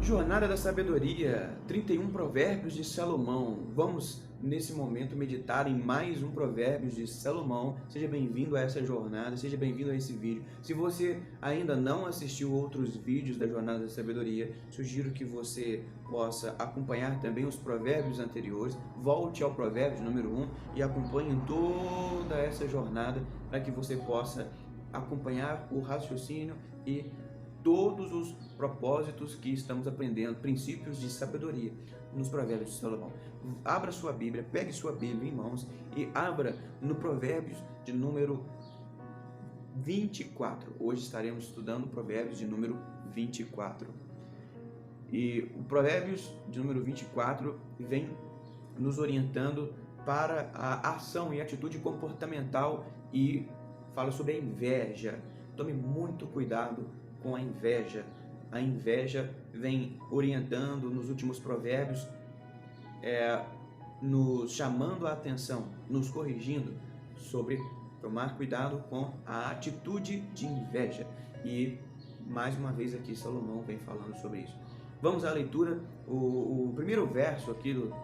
Jornada da Sabedoria, 31 Provérbios de Salomão. Vamos, nesse momento, meditar em mais um Provérbios de Salomão. Seja bem-vindo a essa jornada, seja bem-vindo a esse vídeo. Se você ainda não assistiu outros vídeos da Jornada da Sabedoria, sugiro que você possa acompanhar também os provérbios anteriores. Volte ao provérbio número 1 e acompanhe toda essa jornada para que você possa acompanhar o raciocínio e todos os propósitos que estamos aprendendo, princípios de sabedoria nos Provérbios de Salomão. Abra sua Bíblia, pegue sua Bíblia em mãos e abra no Provérbios de número 24. Hoje estaremos estudando Provérbios de número 24. E o Provérbios de número 24 vem nos orientando para a ação e atitude comportamental e fala sobre a inveja. Tome muito cuidado com a inveja. A inveja vem orientando nos últimos provérbios, nos chamando a atenção, nos corrigindo sobre tomar cuidado com a atitude de inveja. E mais uma vez aqui Salomão vem falando sobre isso. Vamos à leitura. O primeiro verso aqui do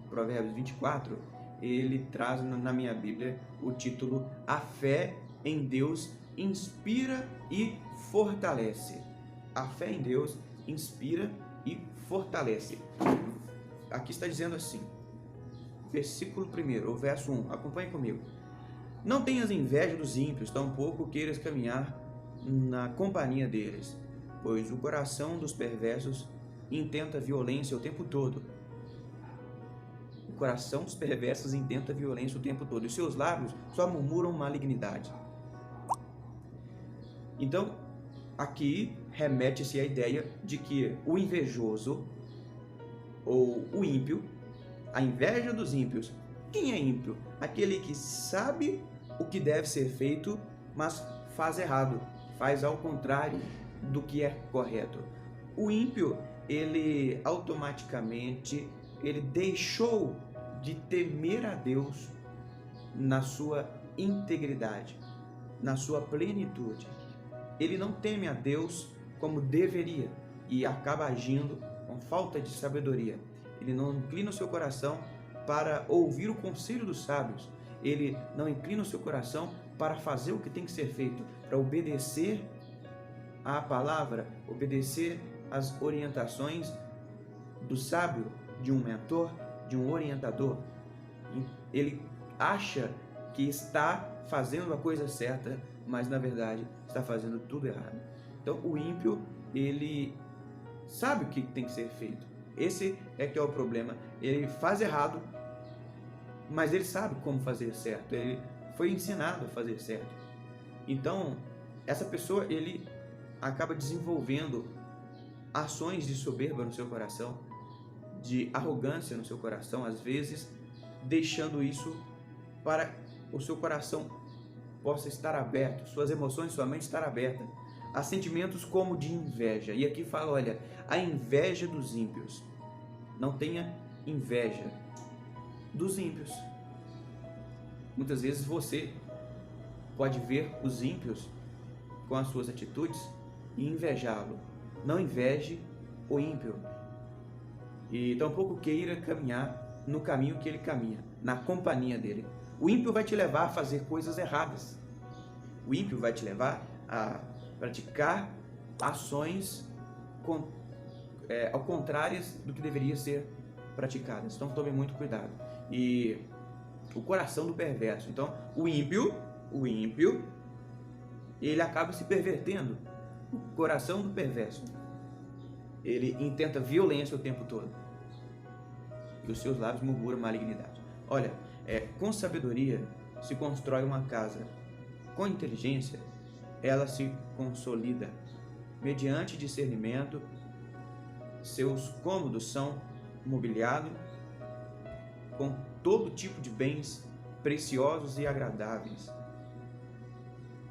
Provérbios 24, ele traz na minha Bíblia o título: A fé em Deus inspira e fortalece. A fé em Deus inspira e fortalece. Aqui está dizendo assim, versículo 1, o verso 1, acompanhe comigo. Não tenhas inveja dos ímpios, tampouco queiras caminhar na companhia deles, pois o coração dos perversos intenta violência o tempo todo. O coração dos perversos intenta violência o tempo todo, e seus lábios só murmuram malignidade. Então, aqui remete-se à ideia de que o invejoso ou o ímpio, a inveja dos ímpios. Quem é ímpio? Aquele que sabe o que deve ser feito, mas faz errado, faz ao contrário do que é correto. O ímpio, ele automaticamente, ele deixou de temer a Deus na sua integridade, na sua plenitude. Ele não teme a Deus como deveria e acaba agindo com falta de sabedoria. Ele não inclina o seu coração para ouvir o conselho dos sábios. Ele não inclina o seu coração para fazer o que tem que ser feito, para obedecer à palavra, obedecer às orientações do sábio, de um mentor, de um orientador. Ele acha que está fazendo a coisa certa, mas na verdade está fazendo tudo errado. Então o ímpio, ele sabe o que tem que ser feito. Esse é que é o problema. Ele faz errado, mas ele sabe como fazer certo. Ele foi ensinado a fazer certo. Então essa pessoa, ele acaba desenvolvendo ações de soberba no seu coração, de arrogância no seu coração, às vezes deixando isso para o seu coração possa estar aberto, suas emoções, sua mente estar aberta a sentimentos como de inveja. E aqui fala, olha, a inveja dos ímpios. Não tenha inveja dos ímpios. Muitas vezes você pode ver os ímpios com as suas atitudes e invejá-lo. Não inveje o ímpio. E tampouco queira caminhar no caminho que ele caminha, na companhia dele. O ímpio vai te levar a fazer coisas erradas. O ímpio vai te levar a praticar ações ao contrárias do que deveria ser praticadas. Então tome muito cuidado. E o coração do perverso. Então o ímpio, ele acaba se pervertendo. O coração do perverso, ele intenta violência o tempo todo. E os seus lábios murmuram malignidade. Olha, com sabedoria se constrói uma casa. Com inteligência, ela se consolida. Mediante discernimento, seus cômodos são mobiliados com todo tipo de bens preciosos e agradáveis.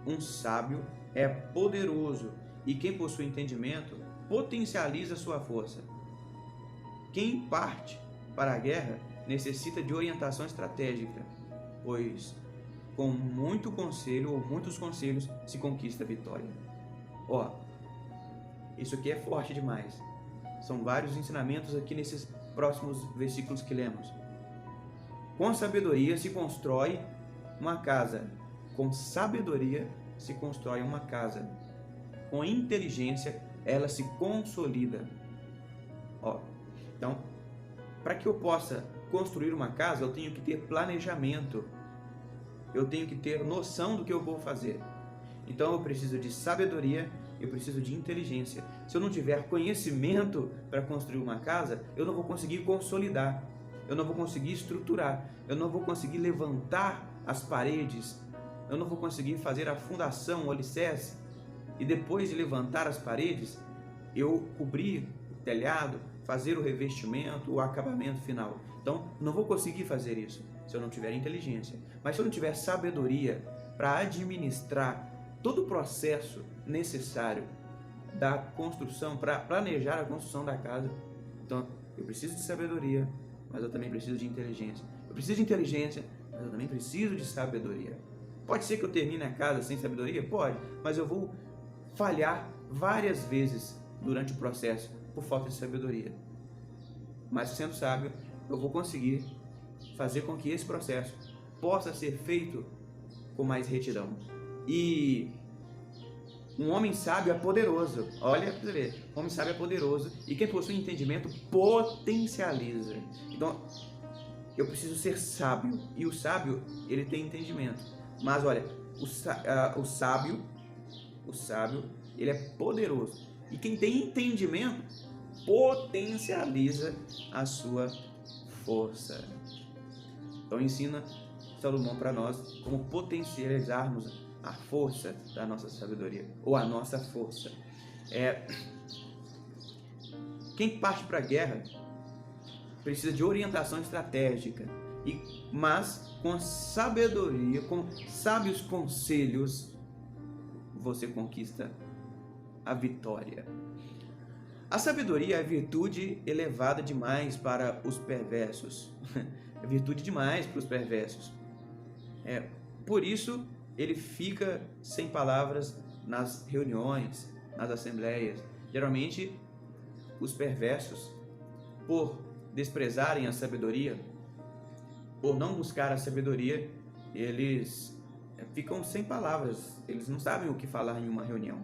Um sábio é poderoso e quem possui entendimento potencializa sua força. Quem parte para a guerra necessita de orientação estratégica, pois com muito conselho ou muitos conselhos se conquista a vitória. Isso aqui é forte demais. São vários ensinamentos aqui nesses próximos versículos que lemos. Com sabedoria se constrói uma casa. Com sabedoria se constrói uma casa. Com inteligência ela se consolida. Então, para que eu possa construir uma casa, eu tenho que ter planejamento. Eu tenho que ter noção do que eu vou fazer. Então eu preciso de sabedoria, eu preciso de inteligência. Se eu não tiver conhecimento para construir uma casa, eu não vou conseguir consolidar, eu não vou conseguir estruturar, eu não vou conseguir levantar as paredes, eu não vou conseguir fazer a fundação, o alicerce, e depois de levantar as paredes, eu cobrir o telhado, fazer o revestimento, o acabamento final. Então, não vou conseguir fazer isso se eu não tiver inteligência. Mas se eu não tiver sabedoria para administrar todo o processo necessário da construção, para planejar a construção da casa, então eu preciso de sabedoria, mas eu também preciso de inteligência. Eu preciso de inteligência, mas eu também preciso de sabedoria. Pode ser que eu termine a casa sem sabedoria? Pode, mas eu vou falhar várias vezes durante o processo por falta de sabedoria. Mas sendo sábio, eu vou conseguir fazer com que esse processo possa ser feito com mais retidão. E um homem sábio é poderoso. Olha para você ver, um homem sábio é poderoso, e quem possui entendimento potencializa. Então, eu preciso ser sábio, e o sábio, ele tem entendimento. Mas olha, o sábio, ele é poderoso. E quem tem entendimento potencializa a sua força. Então ensina Salomão para nós como potencializarmos a força da nossa sabedoria, ou a nossa força. Quem parte para a guerra precisa de orientação estratégica, mas com sabedoria, com sábios conselhos, você conquista a vitória. A sabedoria é virtude elevada demais para os perversos. É virtude demais para os perversos. Por isso, ele fica sem palavras nas reuniões, nas assembleias. Geralmente, os perversos, por desprezarem a sabedoria, por não buscar a sabedoria, eles ficam sem palavras. Eles não sabem o que falar em uma reunião.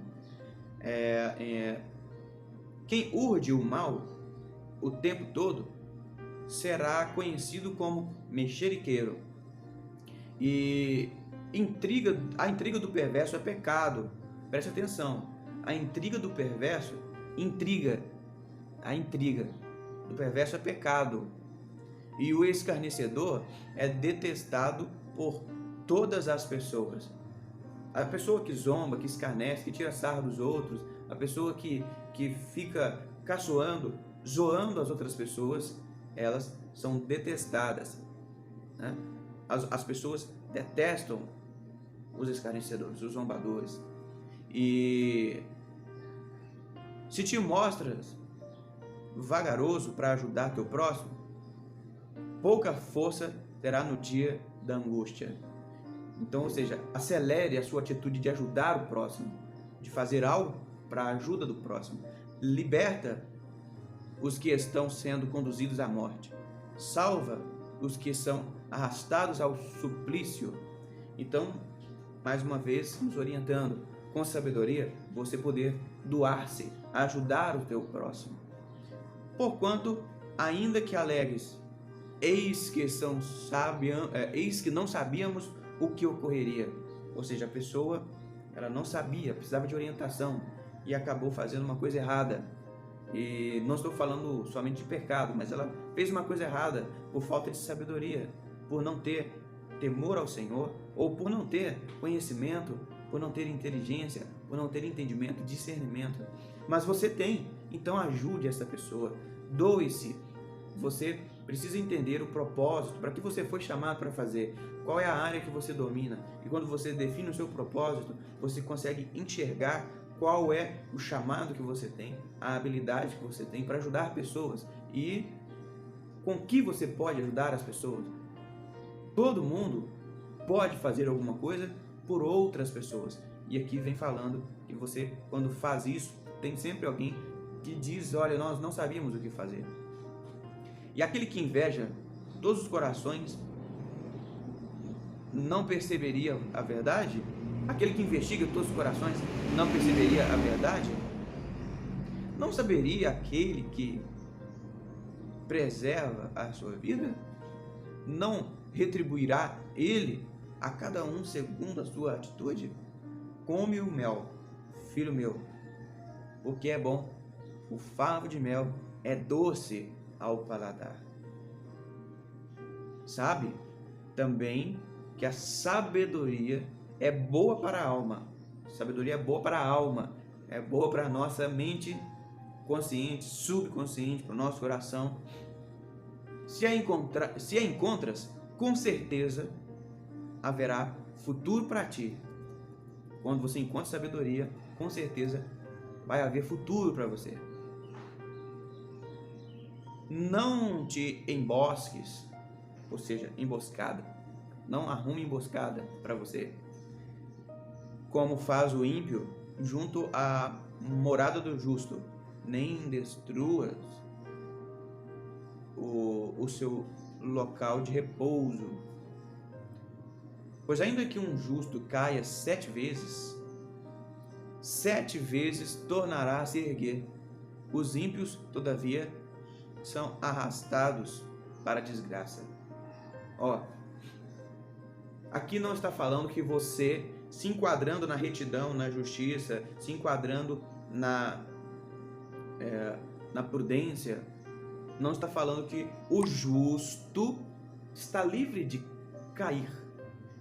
Quem urde o mal o tempo todo será conhecido como mexeriqueiro. E a intriga do perverso é pecado. Preste atenção. A intriga do perverso, a intriga do perverso é pecado. E o escarnecedor é detestado por todas as pessoas. A pessoa que zomba, que escarnece, que tira sarro dos outros, a pessoa que fica caçoando, zoando as outras pessoas, elas são detestadas, né? As pessoas detestam os escarnecedores, os zombadores. E se te mostras vagaroso para ajudar teu próximo, pouca força terá no dia da angústia. Então, ou seja, acelere a sua atitude de ajudar o próximo, de fazer algo para a ajuda do próximo. Liberta os que estão sendo conduzidos à morte. Salva os que são arrastados ao suplício. Então, mais uma vez, nos orientando, com sabedoria, você poder doar-se, ajudar o teu próximo. Porquanto, ainda que alegues, eis que não sabíamos o que ocorreria. Ou seja, a pessoa, ela não sabia, precisava de orientação e acabou fazendo uma coisa errada. E não estou falando somente de pecado, mas ela fez uma coisa errada por falta de sabedoria, por não ter temor ao Senhor, ou por não ter conhecimento, por não ter inteligência, por não ter entendimento, discernimento. Mas você tem, então ajude essa pessoa, doe-se. Você precisa entender o propósito, para que você foi chamado para fazer, qual é a área que você domina. E quando você define o seu propósito, você consegue enxergar qual é o chamado que você tem, a habilidade que você tem para ajudar pessoas e com que você pode ajudar as pessoas. Todo mundo pode fazer alguma coisa por outras pessoas. E aqui vem falando que você, quando faz isso, tem sempre alguém que diz, olha, nós não sabíamos o que fazer. E aquele que inveja todos os corações não perceberia a verdade? Aquele que investiga todos os corações não perceberia a verdade? Não saberia aquele que preserva a sua vida? Não retribuirá ele a cada um segundo a sua atitude? Come o mel, filho meu, porque é bom. O favo de mel é doce ao paladar. Sabe também que a sabedoria é boa para a alma. Sabedoria é boa para a alma, é boa para a nossa mente consciente, subconsciente, para o nosso coração. Se a encontras, com certeza haverá futuro para ti. Quando você encontra sabedoria, com certeza vai haver futuro para você. Não te embosques, ou seja, emboscada. Não arrume emboscada para você, como faz o ímpio junto à morada do justo. Nem destruas o seu local de repouso. Pois ainda que um justo caia 7 vezes, 7 vezes tornará a se erguer. Os ímpios, todavia, são arrastados para a desgraça. Aqui não está falando que você, se enquadrando na retidão, na justiça, se enquadrando na prudência, não está falando que o justo está livre de cair.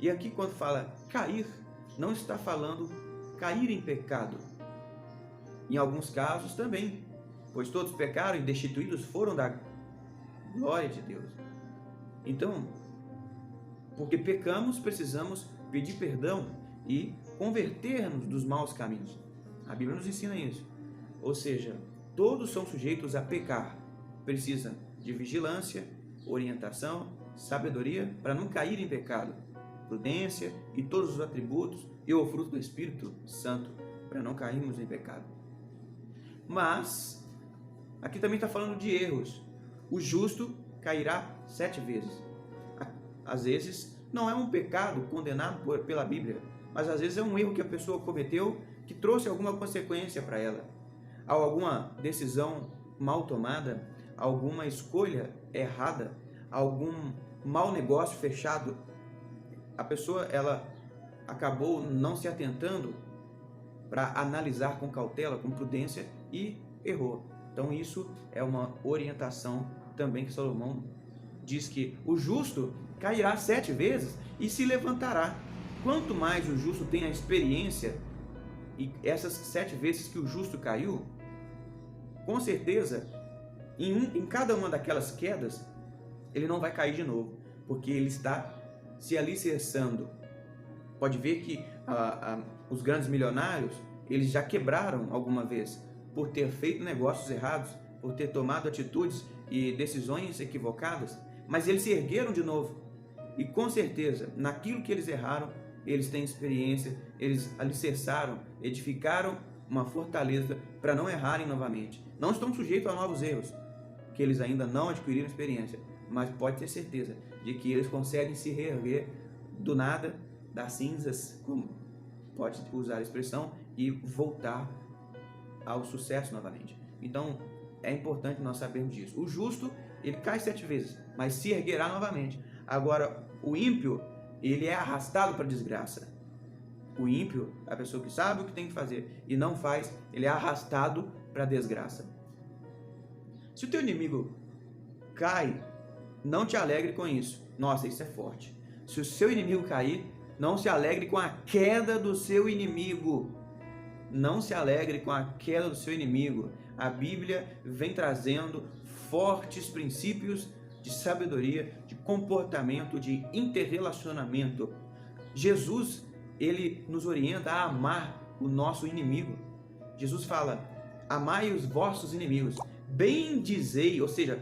E aqui quando fala cair, não está falando cair em pecado. Em alguns casos também, pois todos pecaram e destituídos foram da glória de Deus. Então, porque pecamos, precisamos pedir perdão e converter-nos dos maus caminhos. A Bíblia nos ensina isso. Ou seja, todos são sujeitos a pecar. Precisam de vigilância, orientação, sabedoria para não cair em pecado, prudência e todos os atributos e o fruto do Espírito Santo para não cairmos em pecado. Mas aqui também está falando de erros. O justo cairá 7 vezes. Às vezes não é um pecado condenado pela Bíblia, mas às vezes é um erro que a pessoa cometeu que trouxe alguma consequência para ela. Alguma decisão mal tomada, alguma escolha errada, algum mau negócio fechado. A pessoa ela acabou não se atentando para analisar com cautela, com prudência e errou. Então isso é uma orientação também que Salomão diz que o justo cairá 7 vezes e se levantará. Quanto mais o justo tem a experiência e essas 7 vezes que o justo caiu, com certeza, em cada uma daquelas quedas, ele não vai cair de novo, porque ele está se alicerçando. Pode ver que os grandes milionários, eles já quebraram alguma vez, por ter feito negócios errados, por ter tomado atitudes e decisões equivocadas, mas eles se ergueram de novo. E com certeza, naquilo que eles erraram, eles têm experiência, eles alicerçaram, edificaram uma fortaleza para não errarem novamente. Não estão sujeitos a novos erros, que eles ainda não adquiriram experiência, mas pode ter certeza de que eles conseguem se reerguer do nada, das cinzas, como pode usar a expressão, e voltar ao sucesso novamente. Então, é importante nós sabermos disso. O justo, ele cai 7 vezes, mas se erguerá novamente. Agora, o ímpio, ele é arrastado para a desgraça. O ímpio, a pessoa que sabe o que tem que fazer e não faz, ele é arrastado para a desgraça. Se o teu inimigo cai, não te alegre com isso. Nossa, isso é forte. Se o seu inimigo cair, não se alegre com a queda do seu inimigo. Não se alegre com a queda do seu inimigo. A Bíblia vem trazendo fortes princípios de sabedoria, de comportamento, de interrelacionamento. Jesus, ele nos orienta a amar o nosso inimigo. Jesus fala: amai os vossos inimigos, bendizei, ou seja,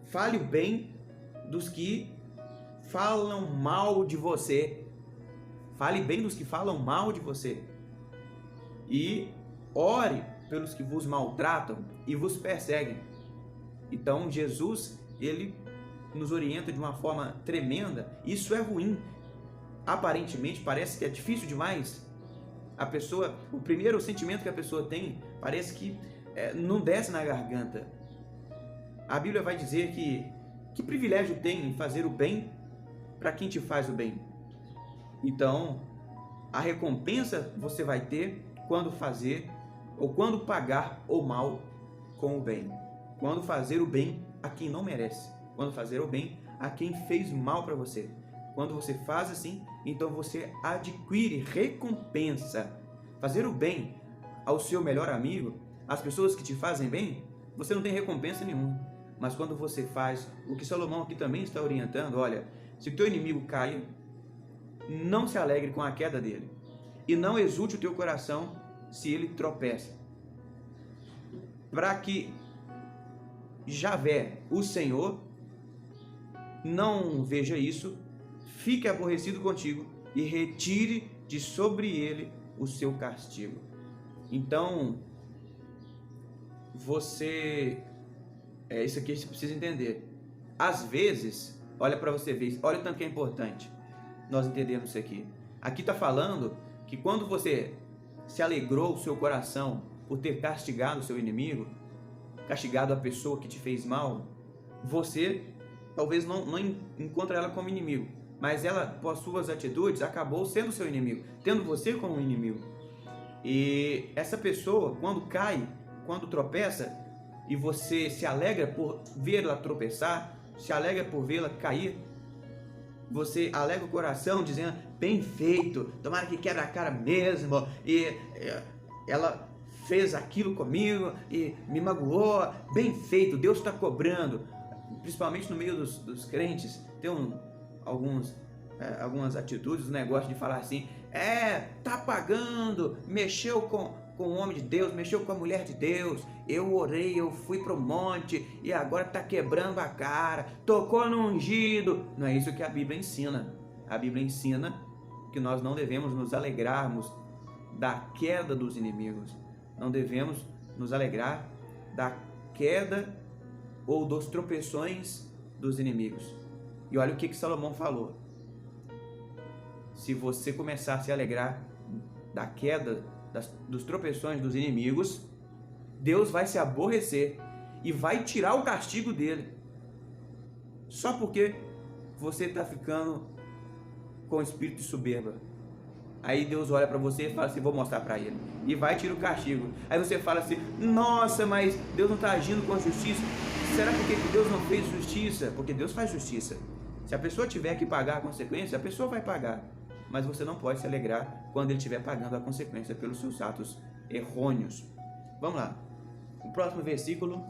fale o bem dos que falam mal de você. Fale bem dos que falam mal de você. E ore pelos que vos maltratam. e vos perseguem. Então Jesus, ele nos orienta de uma forma tremenda. Isso é ruim. Aparentemente parece que é difícil demais. O primeiro sentimento que a pessoa tem parece que não desce na garganta. A Bíblia vai dizer que privilégio tem em fazer o bem para quem te faz o bem. Então, a recompensa você vai ter quando fazer ou quando pagar o mal com o bem. Quando fazer o bem a quem não merece. Quando fazer o bem a quem fez mal para você. Quando você faz assim, então você adquire recompensa. Fazer o bem ao seu melhor amigo, às pessoas que te fazem bem, você não tem recompensa nenhuma. Mas quando você faz o que Salomão aqui também está orientando, olha, se o teu inimigo caia, não se alegre com a queda dele. E não exulte o teu coração se ele tropeça. Para que Javé, o Senhor, não veja isso, fique aborrecido contigo e retire de sobre ele o seu castigo. Então, isso aqui você precisa entender. Às vezes, olha para você ver, olha o tanto que é importante nós entendermos isso aqui. Aqui está falando que quando você se alegrou o seu coração por ter castigado o seu inimigo, castigado a pessoa que te fez mal, você talvez não encontre ela como inimigo, mas ela, por suas atitudes, acabou sendo seu inimigo, tendo você como inimigo. E essa pessoa, quando cai, quando tropeça, e você se alegra por vê-la tropeçar, se alegra por vê-la cair, você alegra o coração dizendo, bem feito, tomara que quebra a cara mesmo, e ela fez aquilo comigo e me magoou, bem feito, Deus está cobrando. Principalmente no meio dos crentes, tem algumas atitudes, um negócio de falar assim, tá pagando, mexeu com o homem de Deus, mexeu com a mulher de Deus, eu orei, eu fui para o monte e agora está quebrando a cara, tocou no ungido. Não é isso que a Bíblia ensina. A Bíblia ensina que nós não devemos nos alegrarmos da queda dos inimigos, não devemos nos alegrar da queda ou dos tropeções dos inimigos. E olha o que Salomão falou. Se você começar a se alegrar da queda, dos tropeções dos inimigos, Deus vai se aborrecer e vai tirar o castigo dele. Só porque você está ficando com espírito de soberba. Aí Deus olha para você e fala assim, vou mostrar para ele. E vai tirar o castigo. Aí você fala assim, nossa, mas Deus não está agindo com justiça. Será porque Deus não fez justiça? Porque Deus faz justiça. Se a pessoa tiver que pagar a consequência, a pessoa vai pagar. Mas você não pode se alegrar quando ele estiver pagando a consequência pelos seus atos errôneos. Vamos lá. O próximo versículo.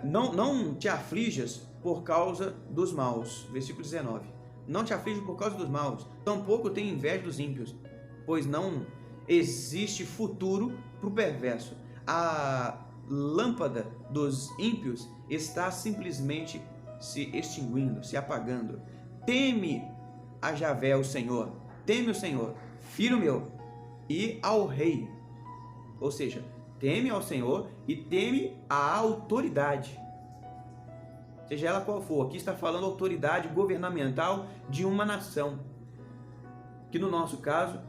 Não te aflijas por causa dos maus. Versículo 19. Não te aflijas por causa dos maus, tampouco tenha inveja dos ímpios, pois não existe futuro para o perverso. A lâmpada dos ímpios está simplesmente se extinguindo, se apagando. Teme a Javé, o Senhor, teme o Senhor, filho meu, e ao rei. Ou seja, teme ao Senhor e teme a autoridade, seja ela qual for. Aqui está falando autoridade governamental de uma nação, que no nosso caso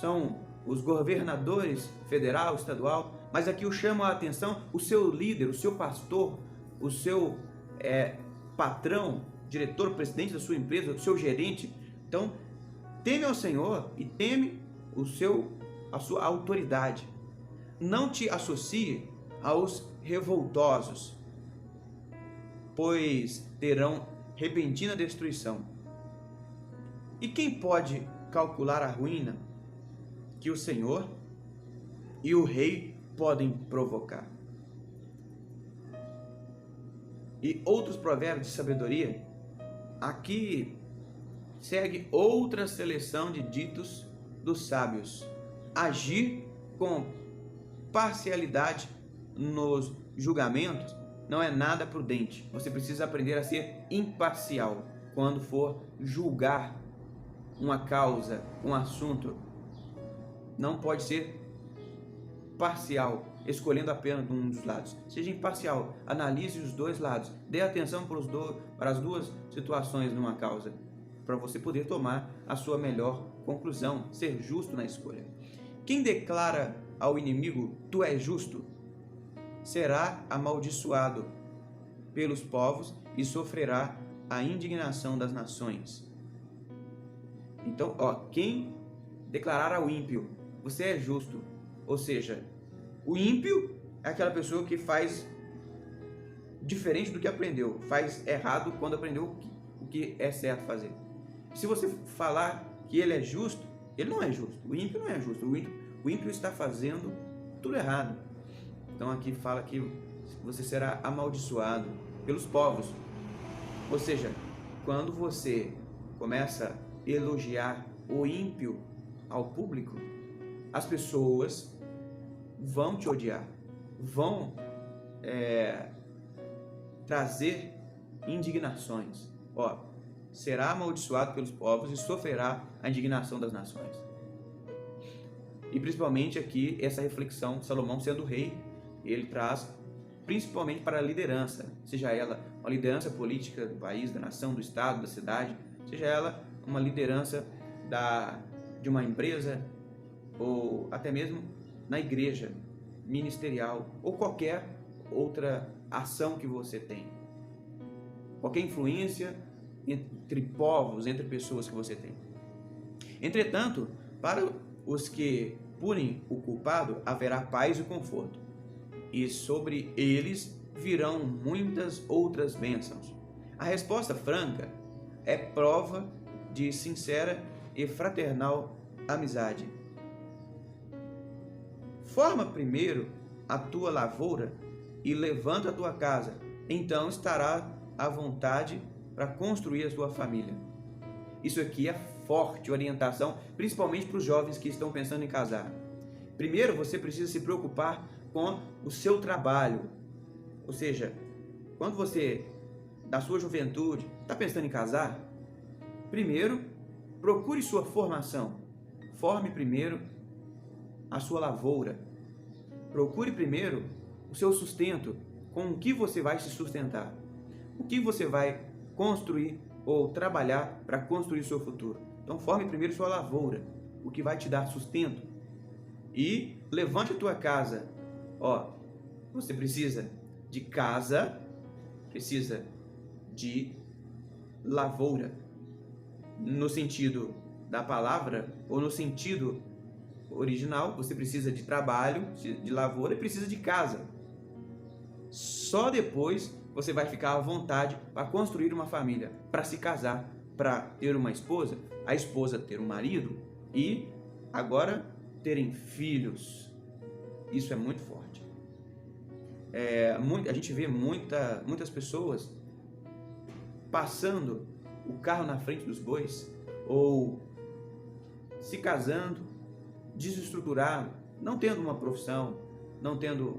são os governadores federal, estadual, mas aqui eu chamo a atenção o seu líder, o seu pastor, o seu patrão, diretor, presidente da sua empresa, o seu gerente. Então, teme ao Senhor e teme a sua autoridade. Não te associe aos revoltosos, pois terão repentina destruição. E quem pode calcular a ruína que o Senhor e o rei podem provocar? E outros provérbios de sabedoria. Aqui segue outra seleção de ditos dos sábios. Agir com parcialidade nos julgamentos não é nada prudente. Você precisa aprender a ser imparcial quando for julgar uma causa, um assunto. não pode ser parcial, escolhendo apenas um dos lados. Seja imparcial, analise os dois lados, dê atenção para as duas situações numa causa, para você poder tomar a sua melhor conclusão, ser justo na escolha. Quem declara ao inimigo, tu és justo, será amaldiçoado pelos povos e sofrerá a indignação das nações. Então, quem declarar ao ímpio, você é justo, ou seja, o ímpio é aquela pessoa que faz diferente do que aprendeu, faz errado quando aprendeu o que é certo fazer. Se você falar que ele é justo, ele não é justo, o ímpio não é justo, o ímpio está fazendo tudo errado. Então aqui fala que você será amaldiçoado pelos povos, ou seja, quando você começa a elogiar o ímpio ao público, as pessoas vão te odiar, vão trazer indignações. Será amaldiçoado pelos povos e sofrerá a indignação das nações. E principalmente aqui, essa reflexão, Salomão sendo rei, ele traz principalmente para a liderança, seja ela uma liderança política do país, da nação, do estado, da cidade, seja ela uma liderança de uma empresa, ou até mesmo na igreja, ministerial, ou qualquer outra ação que você tem. Qualquer influência entre povos, entre pessoas que você tem. Entretanto, para os que punem o culpado, haverá paz e conforto, e sobre eles virão muitas outras bênçãos. A resposta franca é prova de sincera e fraternal amizade. Forma primeiro a tua lavoura e levanta a tua casa, então estará à vontade para construir a tua família. Isso aqui é forte orientação, principalmente para os jovens que estão pensando em casar. Primeiro, você precisa se preocupar com o seu trabalho. Ou seja, quando você, da sua juventude, está pensando em casar, primeiro, procure sua formação. Forme primeiro a sua lavoura. Procure primeiro o seu sustento, com o que você vai se sustentar. O que você vai construir ou trabalhar para construir o seu futuro. Então forme primeiro sua lavoura, o que vai te dar sustento. E levante a tua casa. Você precisa de casa, precisa de lavoura. No sentido da palavra, ou no sentido original, você precisa de trabalho, de lavoura e precisa de casa. Só depois você vai ficar à vontade para construir uma família, para se casar, para ter uma esposa, a esposa ter um marido e agora terem filhos. Isso é muito forte. A gente vê muitas pessoas passando o carro na frente dos bois, ou se casando desestruturado, não tendo uma profissão, não tendo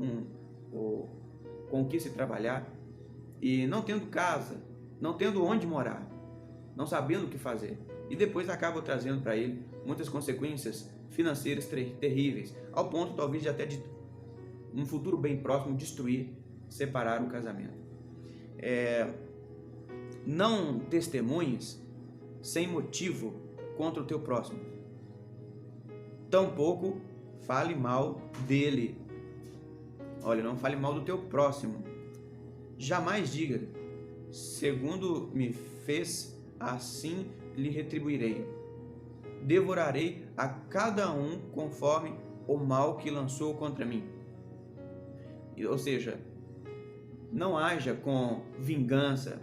com o que se trabalhar, e não tendo casa, não tendo onde morar, não sabendo o que fazer, e depois acaba trazendo para ele muitas consequências financeiras terríveis, ao ponto talvez de até de um futuro bem próximo destruir, separar o casamento. Não testemunhes sem motivo contra o teu próximo, tampouco fale mal dele. Não fale mal do teu próximo. Jamais diga, segundo me fez, assim lhe retribuirei. Devorarei a cada um conforme o mal que lançou contra mim. Ou seja, não haja com vingança.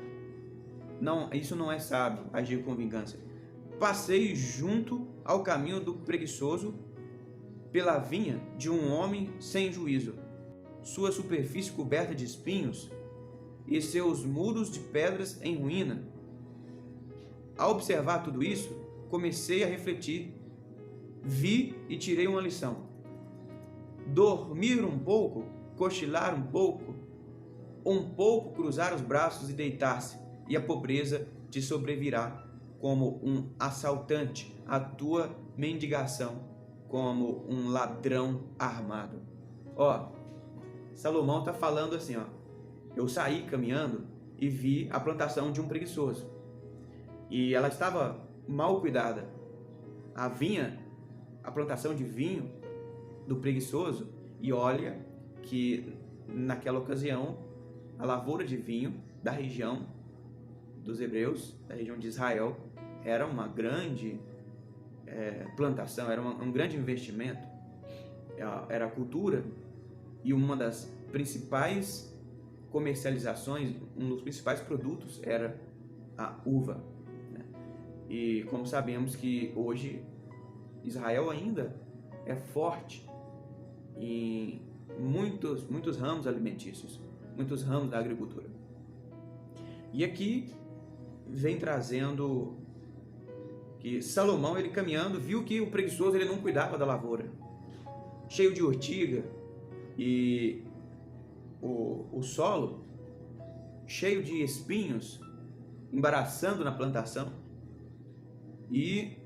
Isso não é sábio, agir com vingança. Passei junto ao caminho do preguiçoso, pela vinha de um homem sem juízo, sua superfície coberta de espinhos e seus muros de pedras em ruína. Ao observar tudo isso, comecei a refletir, vi e tirei uma lição. Dormir um pouco, cochilar um pouco cruzar os braços e deitar-se, e a pobreza te sobrevirá como um assaltante, a tua mendigação como um ladrão armado. Ó, Salomão está falando assim, ó, eu saí caminhando e vi a plantação de um preguiçoso. E ela estava mal cuidada. A plantação de vinho do preguiçoso, e olha que naquela ocasião a lavoura de vinho da região dos hebreus, da região de Israel, era uma grande plantação, era um grande investimento, era a cultura e uma das principais comercializações, um dos principais produtos era a uva, né? E como sabemos que hoje Israel ainda é forte em muitos ramos alimentícios, muitos ramos da agricultura. E aqui vem trazendo que Salomão, ele caminhando, viu que o preguiçoso ele não cuidava da lavoura, cheio de urtiga, e o solo cheio de espinhos, embaraçando na plantação, e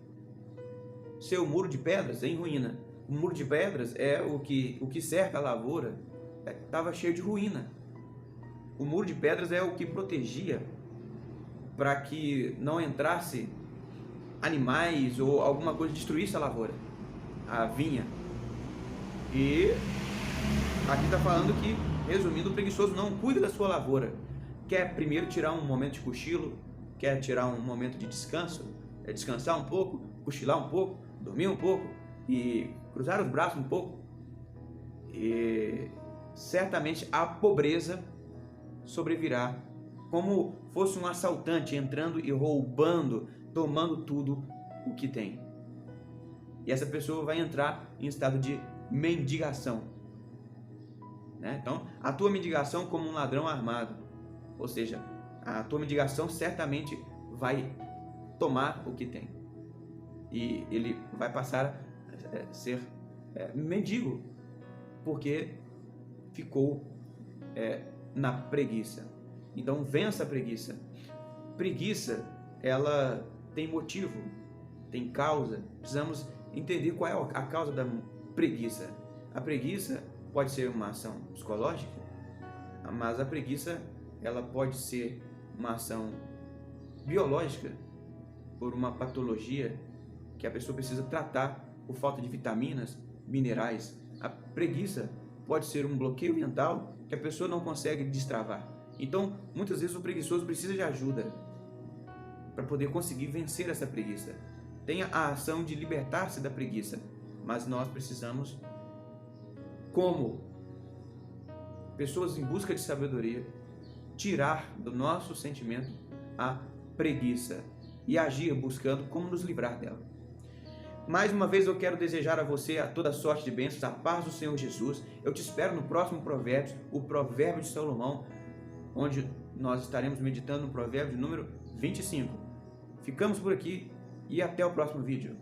seu muro de pedras em ruína. O muro de pedras é o que cerca a lavoura, estava cheio de ruína. O muro de pedras é o que protegia para que não entrasse animais ou alguma coisa destruísse a lavoura, a vinha. E aqui está falando que, resumindo, o preguiçoso não cuida da sua lavoura. Quer primeiro tirar um momento de cochilo, quer tirar um momento de descanso, descansar um pouco, cochilar um pouco, dormir um pouco e cruzar os braços um pouco. E certamente a pobreza sobrevirá como fosse um assaltante entrando e roubando, tomando tudo o que tem. E essa pessoa vai entrar em estado de mendigação, né? Então, a tua mendigação como um ladrão armado, ou seja, a tua mendigação certamente vai tomar o que tem. E ele vai passar a ser mendigo, porque ficou na preguiça. Então vença a preguiça. Preguiça, ela tem motivo, tem causa. Precisamos entender qual é a causa da preguiça. A preguiça pode ser uma ação psicológica, mas a preguiça ela pode ser uma ação biológica, por uma patologia que a pessoa precisa tratar por falta de vitaminas, minerais. A preguiça pode ser um bloqueio mental que a pessoa não consegue destravar. Então, muitas vezes o preguiçoso precisa de ajuda para poder conseguir vencer essa preguiça. Tem a ação de libertar-se da preguiça, mas nós precisamos, como pessoas em busca de sabedoria, tirar do nosso sentimento a preguiça e agir buscando como nos livrar dela. Mais uma vez eu quero desejar a você a toda sorte de bênçãos, a paz do Senhor Jesus. Eu te espero no próximo Provérbios, o Provérbio de Salomão, onde nós estaremos meditando no Provérbio número 25. Ficamos por aqui e até o próximo vídeo.